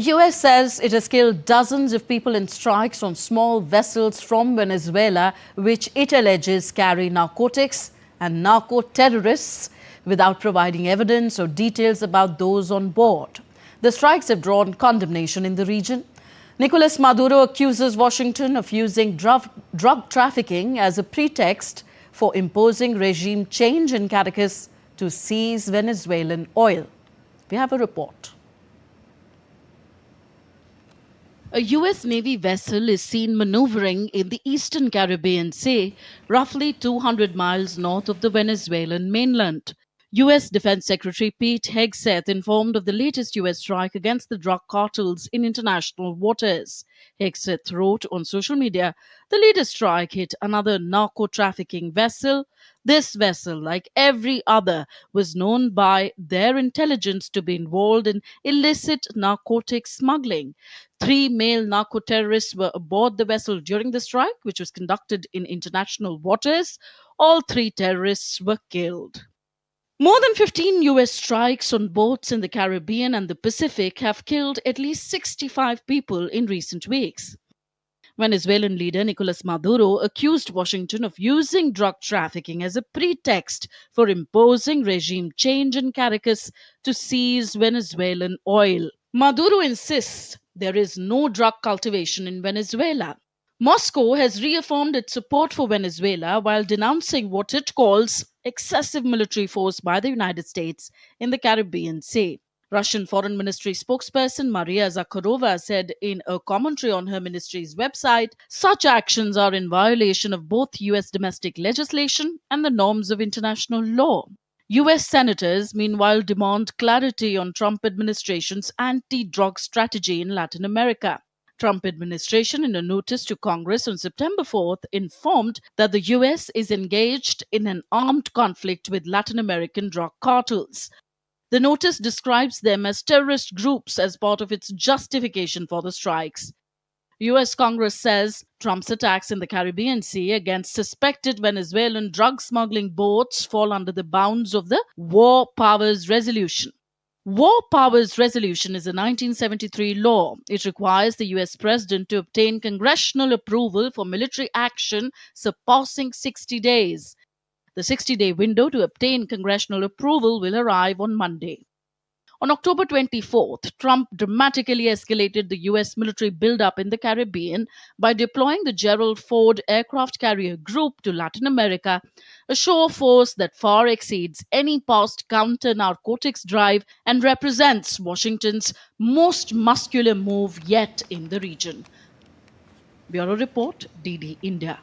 US says it has killed dozens of people in strikes on small vessels from Venezuela, which it alleges carry narcotics and narco-terrorists, without providing evidence or details about those on board. The strikes have drawn condemnation in the region. Nicolas Maduro accuses Washington of using drug trafficking as a pretext for imposing regime change in Caracas to seize Venezuelan oil. We have a report. A U.S. Navy vessel is seen maneuvering in the eastern Caribbean Sea, roughly 200 miles north of the Venezuelan mainland. U.S. Defense Secretary Pete Hegseth informed of the latest U.S. strike against the drug cartels in international waters. Hegseth wrote on social media, "The latest strike hit another narco-trafficking vessel. This vessel, like every other, was known by their intelligence to be involved in illicit narcotic smuggling. 3 male narco-terrorists were aboard the vessel during the strike, which was conducted in international waters. All 3 terrorists were killed." More than 15 U.S. strikes on boats in the Caribbean and the Pacific have killed at least 65 people in recent weeks. Venezuelan leader Nicolas Maduro accused Washington of using drug trafficking as a pretext for imposing regime change in Caracas to seize Venezuelan oil. Maduro insists there is no drug cultivation in Venezuela. Moscow has reaffirmed its support for Venezuela while denouncing what it calls excessive military force by the United States in the Caribbean Sea. Russian Foreign Ministry spokesperson Maria Zakharova said in a commentary on her ministry's website, "Such actions are in violation of both U.S. domestic legislation and the norms of international law." U.S. senators, meanwhile, demand clarity on Trump administration's anti-drug strategy in Latin America. Trump administration, in a notice to Congress on September 4th, informed that the U.S. is engaged in an armed conflict with Latin American drug cartels. The notice describes them as terrorist groups as part of its justification for the strikes. U.S. Congress says Trump's attacks in the Caribbean Sea against suspected Venezuelan drug smuggling boats fall under the bounds of the War Powers Resolution. War Powers Resolution is a 1973 law. It requires the U.S. President to obtain congressional approval for military action surpassing 60 days. The 60-day window to obtain congressional approval will arrive on Monday. On October 24th, Trump dramatically escalated the U.S. military buildup in the Caribbean by deploying the Gerald Ford aircraft carrier group to Latin America, a show of force that far exceeds any past counter-narcotics drive and represents Washington's most muscular move yet in the region. Bureau Report, DD India.